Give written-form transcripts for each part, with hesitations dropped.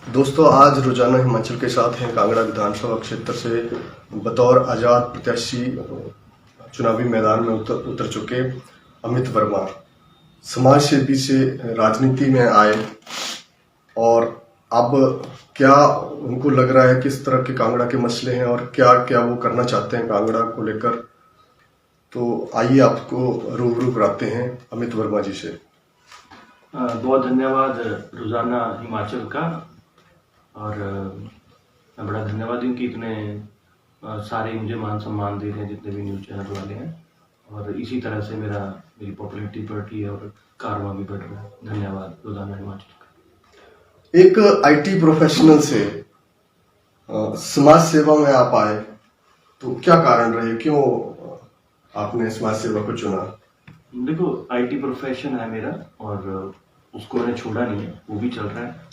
दोस्तों, आज रोजाना हिमाचल के साथ हैं कांगड़ा विधानसभा क्षेत्र से बतौर आजाद प्रत्याशी चुनावी मैदान में उतर चुके अमित वर्मा समाज सेवी से राजनीति में आए और अब क्या उनको लग रहा है किस तरह के कांगड़ा के मसले हैं और क्या क्या वो करना चाहते हैं कांगड़ा को लेकर। तो आइए आपको रूबरू कराते हैं अमित वर्मा जी से। बहुत धन्यवाद रोजाना हिमाचल का। और मैं बड़ा धन्यवाद हूँ कि इतने सारे मुझे मान सम्मान दे रहे हैं जितने भी न्यूज़ चैनल वाले हैं, और इसी तरह से मेरी पॉपुलैरिटी बढ़ रही है और कारवां भी बढ़ रहा है। धन्यवाद रोजाना हिमाचल का। एक आईटी प्रोफेशनल से समाज सेवा में आप आए, तो क्या कारण रहे, क्यों आपने समाज सेवा को चुना? देखो, आईटी प्रोफेशन है मेरा और उसको मैंने छोड़ा नहीं है, वो भी चल रहा है।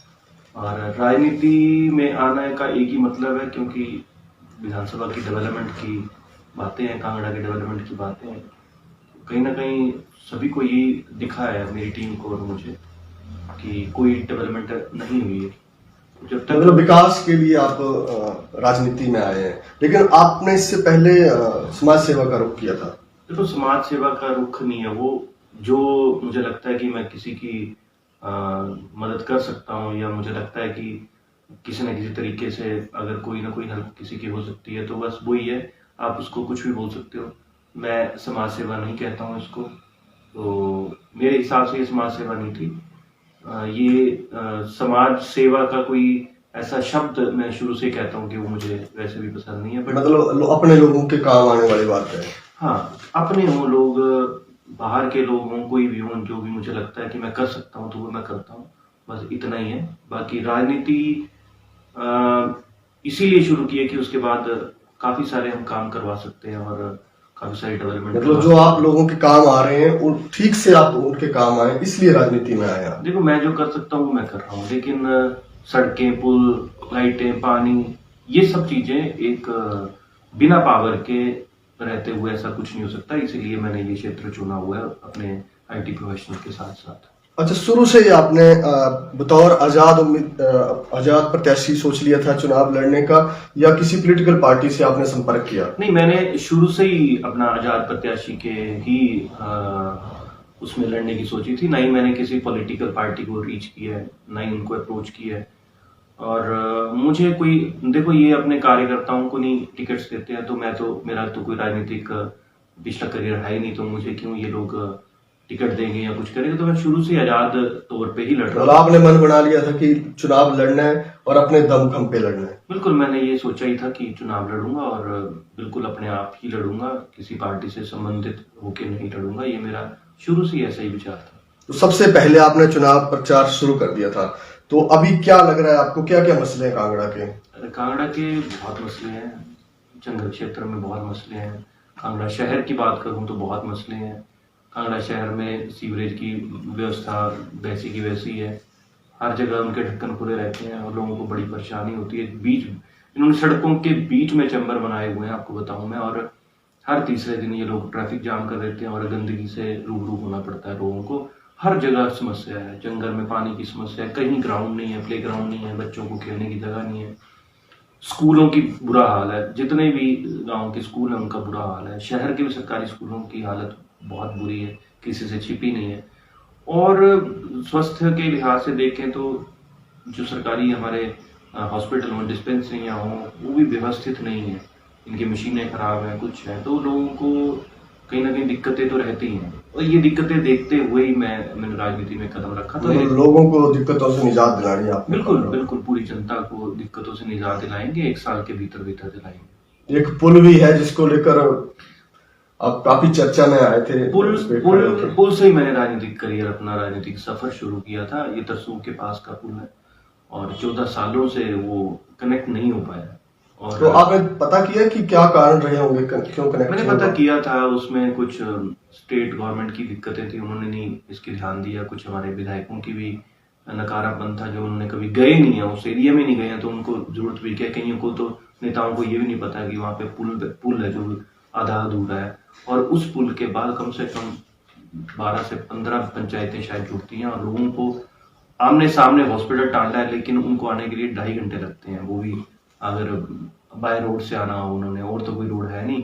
और राजनीति में आने का एक ही मतलब है, क्योंकि विधानसभा की डेवलपमेंट की बातें हैं, कांगड़ा के डेवलपमेंट की बातें हैं। कहीं ना कहीं सभी को ये दिखा है, मेरी टीम को और मुझे, कि कोई डेवलपमेंट नहीं हुई है। जब तक मतलब विकास के लिए आप राजनीति में आए हैं, लेकिन आपने इससे पहले समाज सेवा का रुख किया था। तो समाज सेवा का रुख नहीं है वो, जो मुझे लगता है कि मैं किसी की मदद कर सकता हूँ, या मुझे लगता है कि किसी न किसी तरीके से अगर कोई ना कोई हेल्प किसी की हो सकती है, तो बस वही है। आप उसको कुछ भी बोल सकते हो, मैं समाज सेवा नहीं कहता हूँ इसको। तो मेरे हिसाब से ये समाज सेवा नहीं थी। समाज सेवा का कोई ऐसा शब्द मैं शुरू से कहता हूँ कि वो मुझे वैसे भी पसंद नहीं है। बट मतलब अपने लोगों के काम आने वाली बात है। हाँ, अपने हो लोग, बाहर के लोग हों, कोई भी हो, जो भी मुझे लगता है कि मैं कर सकता हूँ तो वो मैं करता हूँ, बस इतना ही है। बाकी राजनीति इसीलिए शुरू की है कि उसके बाद काफी सारे हम काम करवा सकते हैं और काफी सारी डेवलपमेंट। मतलब जो आप लोगों के काम आ रहे हैं वो ठीक से आप उनके काम आए, इसलिए राजनीति में आए आप। देखो, मैं जो कर सकता हूँ मैं कर रहा हूँ, लेकिन सड़कें, पुल, लाइटें, पानी, ये सब चीजें एक बिना पावर के रहते हुए ऐसा कुछ नहीं हो सकता। इसीलिए मैंने ये क्षेत्र चुना हुआ है अपने आईटी प्रोफेशनल के साथ साथ। अच्छा, शुरू से ही आपने बतौर आजाद प्रत्याशी सोच लिया था चुनाव लड़ने का, या किसी पॉलिटिकल पार्टी से आपने संपर्क किया? नहीं, मैंने शुरू से ही अपना आजाद प्रत्याशी के ही उसमें लड़ने की सोची थी। ना ही मैंने किसी पॉलिटिकल पार्टी को रीच किया है, ना ही उनको अप्रोच किया है। और मुझे कोई, देखो, ये अपने कार्यकर्ताओं को नहीं टिकट्स देते हैं, तो मेरा तो कोई राजनीतिक पिछला करियर है ही नहीं, तो मुझे क्यों ये लोग टिकट देंगे या कुछ करेंगे। तो मैं शुरू से आजाद तौर पे ही लड़ रहा हूँ। आपने मन बना लिया था कि चुनाव लड़ना है और अपने दमखम पे लड़ना है? बिल्कुल, मैंने ये सोचा ही था कि चुनाव लड़ूंगा और बिल्कुल अपने आप ही लड़ूंगा, किसी पार्टी से संबंधित होके नहीं लड़ूंगा। ये मेरा शुरू से ऐसा ही विचार था। तो सबसे पहले आपने चुनाव प्रचार शुरू कर दिया था, तो अभी क्या लग रहा है आपको, क्या क्या मसले हैं कांगड़ा के? कांगड़ा के बहुत मसले हैं, जंगल क्षेत्र में बहुत मसले हैं। कांगड़ा शहर की बात करूं तो बहुत मसले हैं। कांगड़ा शहर में सीवरेज की व्यवस्था वैसी की वैसी है, हर जगह उनके ढक्कन खुले रहते हैं और लोगों को बड़ी परेशानी होती है। इन्होंने सड़कों के बीच में चैम्बर बनाए हुए हैं, आपको बताऊं मैं, और हर तीसरे दिन ये लोग ट्रैफिक जाम कर देते हैं और गंदगी से रूबरू होना पड़ता है लोगों को। हर जगह समस्या है, जंगल में पानी की समस्या है, कहीं ग्राउंड नहीं है, प्ले ग्राउंड नहीं है, बच्चों को खेलने की जगह नहीं है, स्कूलों की बुरा हाल है, जितने भी गांव के स्कूल हैं उनका बुरा हाल है, शहर के भी सरकारी स्कूलों की हालत बहुत बुरी है, किसी से छिपी नहीं है। और स्वास्थ्य के लिहाज से देखें तो जो सरकारी हमारे हॉस्पिटल में डिस्पेंसरियाँ हों वो भी व्यवस्थित नहीं है, इनकी मशीनें खराब हैं, कुछ है, तो लोगों को कहीं ना कहीं दिक्कतें तो रहती हैं। और ये दिक्कतें देखते हुए ही मैंने राजनीति में कदम रखा। तो लोगों को दिक्कतों से निजात दिलानी आप? बिल्कुल बिल्कुल, पूरी जनता को दिक्कतों से निजात दिलाएंगे, 1 साल के भीतर भीतर दिलाएंगे। एक पुल भी है जिसको लेकर आप काफी चर्चा में आए थे। पुल से ही मैंने राजनीतिक करियर, अपना राजनीतिक सफर शुरू किया था। ये तरसूख के पास का पुल है और 14 सालों से वो कनेक्ट नहीं हो पाया। और तो आपने पता किया कि क्या कारण रहे होंगे, क्यों कनेक्ट? मैंने पता किया था, उसमें कुछ स्टेट गवर्नमेंट की दिक्कतें थी, उन्होंने नहीं इसकी ध्यान दिया। कुछ हमारे विधायकों की भी नकारापन था, जो उन्होंने कभी गए नहीं है, उस एरिया में नहीं गए हैं, तो उनको जरूरत भी क्या, कहीं को तो नेताओं को ये भी नहीं पता कि वहां पे पुल है जो आधा अधूरा है। और उस पुल के बाद कम से कम 12 से 15 पंचायतें शायद जुड़ती हैं और लोगों को आमने सामने हॉस्पिटल टांडा है, लेकिन उनको आने के लिए 2.5 घंटे लगते हैं, वो भी अगर बाय रोड से आना हो उन्होंने, और तो कोई रोड है नहीं,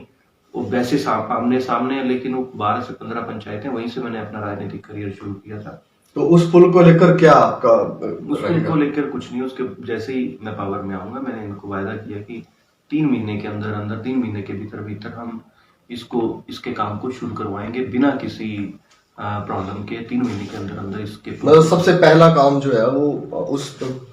वो वैसे आमने सामने है, लेकिन वो 12 से 15 पंचायतें, वहीं से मैंने अपना राजनीतिक करियर शुरू किया था। तो उस पुल को लेकर क्या आपका उस पुल को लेकर कुछ नहीं, उसके जैसे ही मैं पावर में आऊंगा, मैंने इनको वायदा किया कि 3 महीने के अंदर अंदर, 3 महीने के भीतर भीतर हम इसके काम को शुरू करवाएंगे बिना किसी प्रॉब्लम के। 3 महीने के अंदर अंदर इसके मतलब सबसे पहला काम जो है वो उस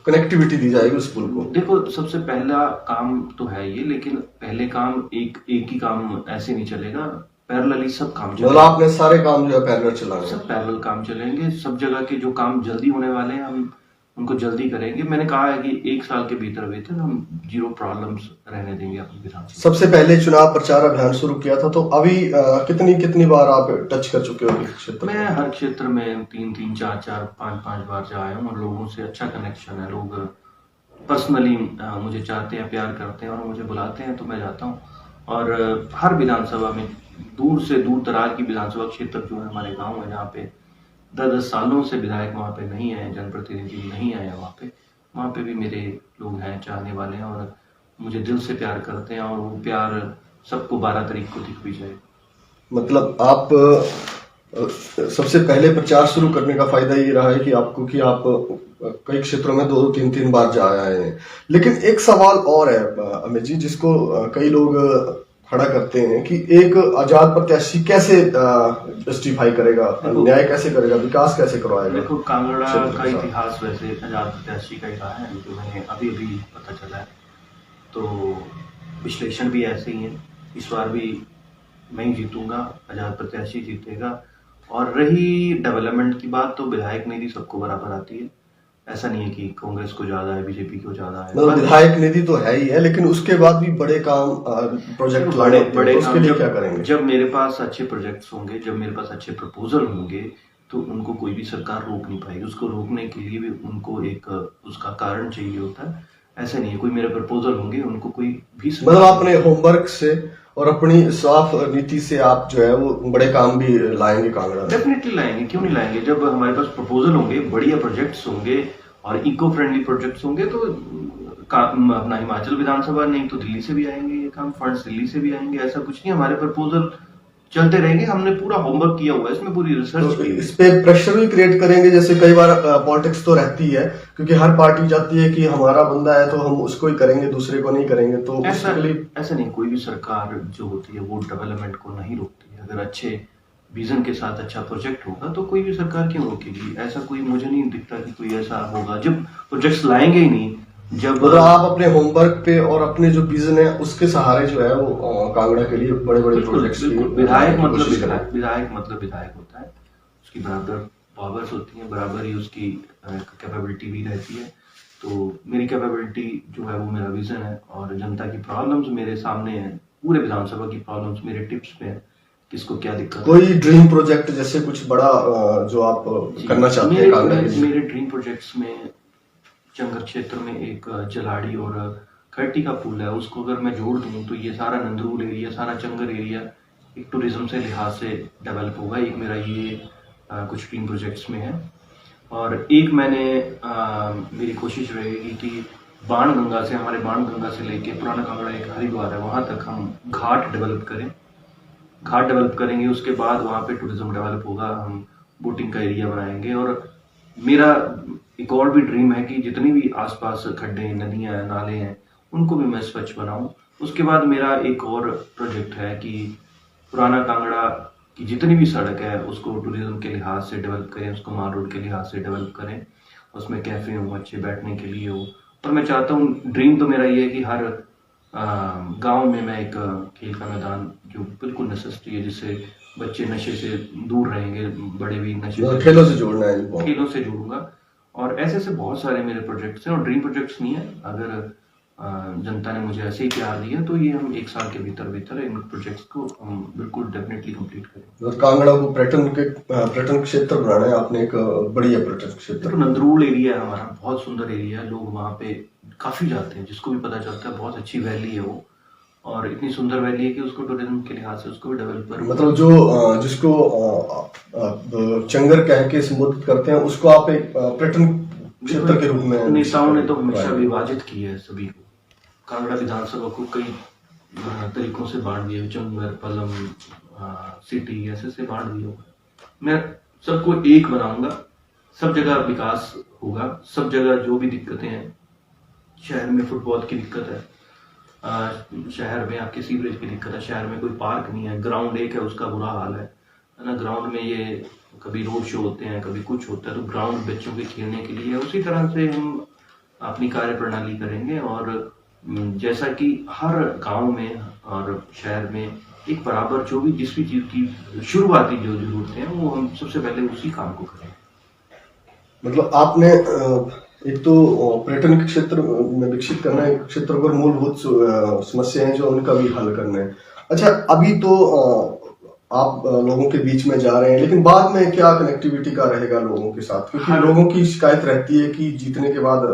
कनेक्टिविटी दी जाएगी उस पुल को। देखो, सबसे पहला काम तो है ये, लेकिन पहले काम एक ही काम ऐसे नहीं चलेगा, पैरेलली सब काम मतलब आपने सारे काम जो है पैरेलल चलाने, सब पैरेलल काम चलेंगे। सब जगह के जो काम जल्दी होने वाले हैं हम उनको जल्दी करेंगे। मैंने कहा है कि 1 साल के भीतर भीतर हम 0 प्रॉब्लम्स रहने देंगे अपनी विधानसभा। सबसे पहले चुनाव प्रचार अभियान शुरू किया था, तो अभी कितनी बार आप टच कर चुके हो क्षेत्र? मैं हर क्षेत्र में 3-3, 4-4, 5-5 बार जा आया हूँ, और लोगों से अच्छा कनेक्शन है। लोग पर्सनली मुझे चाहते हैं, प्यार करते हैं, और मुझे बुलाते हैं तो मैं जाता हूँ। और हर विधानसभा में, दूर से दूर दराज की विधानसभा क्षेत्र जो है हमारे गाँव है, जहाँ पे 10-10 सालों से विधायक वहाँ पे नहीं आए, जनप्रतिनिधि नहीं आए वहाँ पे भी मेरे लोग हैं, चाहने वाले हैं, और मुझे दिल से प्यार करते हैं, और वो प्यार सबको 12 तारीख को दिख भी जाए। मतलब आप सबसे पहले प्रचार शुरू करने का फायदा ये रहा है कि आपको, कि आप कई क्षेत्रों में 2-2, 3-3 बार जा आए हैं। लेकिन एक सवाल और है अमित जी, जिसको कई लोग खड़ा करते हैं कि एक आजाद प्रत्याशी कैसे जस्टिफाई करेगा, न्याय कैसे करेगा, विकास कैसे करवाएगा? देखो, कांगड़ा का इतिहास वैसे आजाद प्रत्याशी का ही रहा है, जो मैंने अभी पता चला है, तो विश्लेषण भी ऐसे ही है। इस बार भी मैं ही जीतूंगा, आजाद प्रत्याशी जीतेगा। और रही डेवलपमेंट की बात, तो विधायक निधि सबको बराबर आती है, ऐसा नहीं है कि कांग्रेस को ज्यादा है, बीजेपी को ज्यादा है। मतलब विधायक निधि तो है ही है, लेकिन उसके बाद भी बड़े काम, प्रोजेक्ट लाने, बड़े उसके लिए क्या करेंगे? जब मेरे पास अच्छे प्रोजेक्ट्स होंगे, जब मेरे पास अच्छे प्रपोजल होंगे, तो उनको कोई भी सरकार रोक नहीं पाएगी। उसको रोकने के लिए भी उनको एक उसका कारण चाहिए होता है। ऐसा नहीं है, कोई मेरे प्रपोजल होंगे, उनको कोई भी मतलब अपने होमवर्क से और अपनी साफ नीति से आप जो है वो बड़े काम भी लाएंगे कांगड़ा में? डेफिनेटली लाएंगे, क्यों नहीं लाएंगे। जब हमारे पास प्रपोजल होंगे, बढ़िया प्रोजेक्ट्स होंगे और इको फ्रेंडली प्रोजेक्ट्स होंगे, तो अपना हिमाचल विधानसभा नहीं तो दिल्ली से भी आएंगे ये काम, फंड्स दिल्ली से भी आएंगे। ऐसा कुछ नहीं, हमारे प्रपोजल चलते रहेंगे। हमने पूरा होमवर्क किया हुआ है, इसमें पूरी रिसर्च तो इस पे प्रेशर भी क्रिएट करेंगे, जैसे कई बार पॉलिटिक्स तो रहती है, क्योंकि हर पार्टी चाहती है कि हमारा बंदा है तो हम उसको ही करेंगे, दूसरे को नहीं करेंगे। तो ऐसा नहीं, कोई भी सरकार जो होती है वो डेवलपमेंट को नहीं रोकती है। अगर अच्छे विजन के साथ अच्छा प्रोजेक्ट होगा तो कोई भी सरकार क्यों रोकेगी। ऐसा कोई मुझे नहीं दिखता कि कोई ऐसा होगा जब प्रोजेक्ट्स लाएंगे ही नहीं। जब मतलब आप अपने होमवर्क पे और अपने जो विजन है उसके सहारे जो है वो कांगड़ा के लिए बड़े बड़े प्रोजेक्ट्स, विधायक मतलब विधायक होता है, उसकी बराबर पावर्स होती हैं, बराबर ही उसकी कैपेबिलिटी भी रहती है। तो मेरी कैपेबिलिटी जो है वो मेरा विजन है, और जनता की प्रॉब्लम्स मेरे सामने है, पूरे विधानसभा की प्रॉब्लम्स मेरे टिप्स पे है, किसको क्या दिक्कत। कोई ड्रीम प्रोजेक्ट जैसे कुछ बड़ा जो आप करना चाहते हैं कांगड़ा में? मेरे ड्रीम प्रोजेक्ट्स में चंगर क्षेत्र में एक जलाड़ी और खर्टी का पुल है, उसको अगर मैं जोड़ दूं तो ये सारा नंदरूल एरिया, सारा चंगर एरिया एक टूरिज्म से लिहाज से डेवलप होगा। एक मेरा ये कुछ ड्रीम प्रोजेक्ट्स में है। और एक मैंने मेरी कोशिश रहेगी कि बाणगंगा से, हमारे बाणगंगा से लेके पुराना कांगड़ा एक हरिद्वार है, वहां तक हम घाट डेवलप करेंगे। उसके बाद वहाँ पे टूरिज्म डेवलप होगा, हम बोटिंग का एरिया बनाएंगे। और मेरा एक और भी ड्रीम है कि जितनी भी आसपास खड्डे, नदियां, नाले हैं, उनको भी मैं स्वच्छ बनाऊं। उसके बाद मेरा एक और प्रोजेक्ट है कि पुराना कांगड़ा की जितनी भी सड़क है उसको टूरिज्म के लिहाज से डेवलप करें, उसको माल रोड के लिहाज से डेवलप करें, उसमें कैफे हो, अच्छे बैठने के लिए हो। और मैं चाहता हूँ, ड्रीम तो मेरा ये है कि हर गांव में मैं एक खेल का मैदान जो बिल्कुल नेसेसिटी है, जिससे बच्चे नशे से दूर रहेंगे, बड़े भी नशे से, खेलों से जोड़ना है, खेलों से जोड़ूंगा। और ऐसे बहुत सारे मेरे प्रोजेक्ट्स हैं, और ड्रीम प्रोजेक्ट्स नहीं है। अगर जनता ने मुझे ऐसे ही प्यार दिया तो ये हम 1 साल के भीतर इन प्रोजेक्ट्स को हम बिल्कुल डेफिनेटली कंप्लीट करेंगे। और कांगड़ा को पर्यटन क्षेत्र बनाना है आपने, एक बढ़िया पर्यटन क्षेत्र। तो नंदरूल एरिया है हमारा, बहुत सुंदर एरिया है, लोग वहाँ पे काफी जाते हैं, जिसको भी पता चलता है बहुत अच्छी वैली है वो, और इतनी सुंदर वैली है कि उसको टूरिज्म के लिहाज से उसको भी डेवलप कर, मतलब जो जिसको चंगर कह के संबोधित करते हैं उसको आप एक पर्यटन क्षेत्र के रूप में नेताओं ने तो हमेशा विभाजित की है सभी को। कांगड़ा विधानसभा को कई तरीकों से बांट दिया, चंगर, पलम, सिटी ऐसे बांट दिया होगा। मैं सबको एक बनाऊंगा, सब जगह विकास होगा, सब जगह जो भी दिक्कतें हैं, शहर में फुटबॉल की दिक्कत है, शहर में आपके सीवरेज की दिक्कत है, शहर में कोई पार्क नहीं है, ग्राउंड एक है उसका बुरा हाल है ना। ग्राउंड में ये कभी रोड शो होते हैं, कभी कुछ होता है, तो ग्राउंड बच्चों के खेलने के लिए उसी तरह से हम अपनी कार्य प्रणाली करेंगे। और जैसा कि हर गांव में और शहर में एक बराबर जो भी जिस भी चीज की शुरुआती जो जरूरतें हैं वो हम सबसे पहले उसी काम को करें। मतलब आपने एक तो पर्यटन के क्षेत्र में विकसित करना है, क्षेत्र पर मूलभूत समस्याएं हैं जो उनका भी हल करना है। अच्छा, अभी तो आप लोगों के बीच में जा रहे हैं, लेकिन बाद में क्या कनेक्टिविटी का रहेगा लोगों के साथ? क्योंकि लोगों की शिकायत रहती है कि जीतने के बाद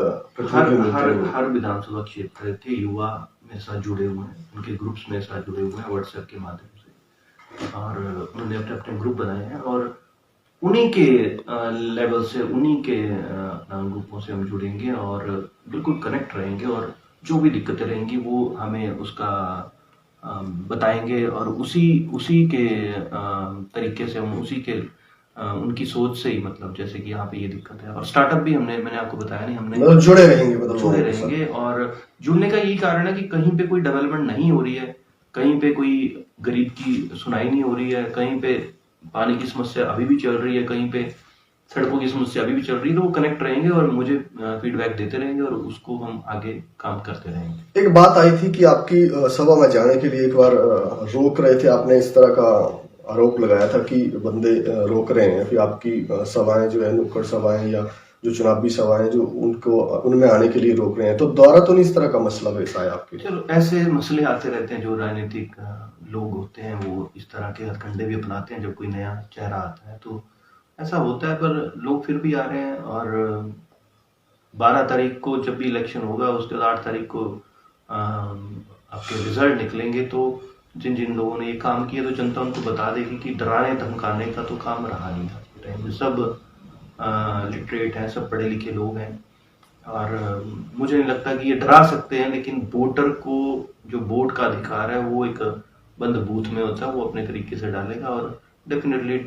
हर विधानसभा क्षेत्र के युवा मेरे साथ जुड़े हुए हैं, उनके ग्रुप्स मेरे साथ जुड़े हुए हैं व्हाट्सएप के माध्यम से, और उन्होंने अपने अपने ग्रुप बनाए हैं और उन्हीं के लेवल से, उन्हीं के ग्रुपों से हम जुड़ेंगे और बिल्कुल कनेक्ट रहेंगे, और जो भी दिक्कतें रहेंगी वो हमें उसका बताएंगे, और उसी के तरीके से हम उसी के उनकी सोच से ही, मतलब जैसे कि यहाँ पे ये दिक्कत है। और स्टार्टअप भी मैंने आपको बताया नहीं, हमने मतलब जुड़े रहेंगे, मतलब जुड़े रहेंगे। और जुड़ने का यही कारण है कि कहीं पे कोई डेवलपमेंट नहीं हो रही है, कहीं पे कोई गरीब की सुनाई नहीं हो रही है, कहीं पे पानी की समस्या अभी भी चल रही है, कहीं पे सड़कों की समस्या अभी भी चल रही है, तो वो कनेक्ट रहेंगे और मुझे फीडबैक देते रहेंगे और उसको हम आगे काम करते रहेंगे। एक बात आई थी कि आपकी सभा में जाने के लिए एक बार रोक रहे थे, आपने इस तरह का आरोप लगाया था कि बंदे रोक रहे हैं, फिर आपकी सभाएं जो है, नुक्कड़ सभाएं या जो चुनावी सभाएं जो उनको उनमें आने के लिए रोक रहे हैं, तो दोबारा तो नहीं इस तरह का मसला पेश आया आपके? चलो, ऐसे मसले आते रहते हैं, जो राजनीतिक लोग होते हैं वो इस तरह के हथकंडे भी अपनाते हैं। जब कोई नया चेहरा आता है तो ऐसा होता है, पर लोग फिर भी आ रहे हैं। और 12 तारीख को जब भी इलेक्शन होगा, उसके बाद 8 तारीख को आपके रिजल्ट निकलेंगे, तो जिन जिन लोगों ने ये काम किया तो जनता उनको बता देगी कि डराने धमकाने का तो काम रहा नहीं आज के टाइम में। सब लिटरेट हैं, सब पढ़े लिखे लोग हैं, और मुझे नहीं लगता कि ये डरा सकते हैं। लेकिन वोटर को जो वोट का अधिकार है वो एक बंद बूथ में होता है, वो अपने तरीके से डालेगा और डेफिनेटली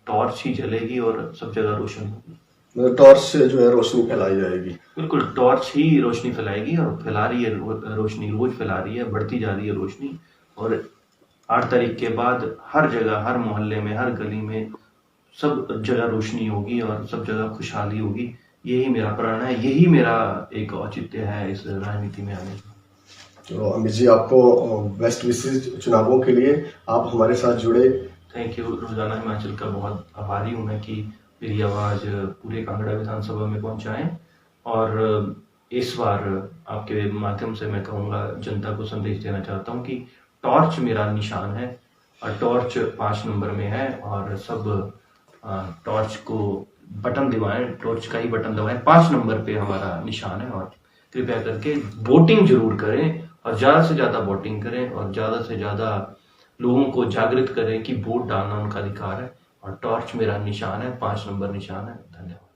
टॉर्च ही जलेगी और सब जगह रोशन होगी। मतलब टॉर्च से जो है रोशनी फैलाई जाएगी? बिल्कुल, टॉर्च ही रोशनी फैलाएगी, और फैला रही है रोशनी, रोज फैला रही है, बढ़ती जा रही है रोशनी। और 8 तारीख के बाद हर जगह, हर मोहल्ले में, हर गली में, सब जगह रोशनी होगी और सब जगह खुशहाली होगी। यही मेरा प्रण है, यही मेरा एक औचित्य है इस राजनीति में आने का। तो अमित जी, आपको बेस्ट विशेष चुनावों के लिए, आप हमारे साथ जुड़े। Thank you. रोजाना हिमाचल का बहुत आभारी हूँ मैं कि मेरी आवाज़ पूरे कांगड़ा विधानसभा में पहुँचाएं। और इस बार आपके माध्यम से मैं कहूँगा, जनता को संदेश देना चाहता हूँ कि टॉर्च मेरा निशान है, और टॉर्च 5 नंबर में है, और सब टॉर्च को बटन दबाएं, टॉर्च का ही बटन दबाएं, 5 नंबर पे हमारा निशान है। और कृपया करके वोटिंग जरूर करें, और ज़्यादा से ज़्यादा वोटिंग करें, और ज़्यादा से ज़्यादा लोगों को जागृत करें कि वोट डालना उनका अधिकार है। और टॉर्च मेरा निशान है, 5 नंबर निशान है। धन्यवाद।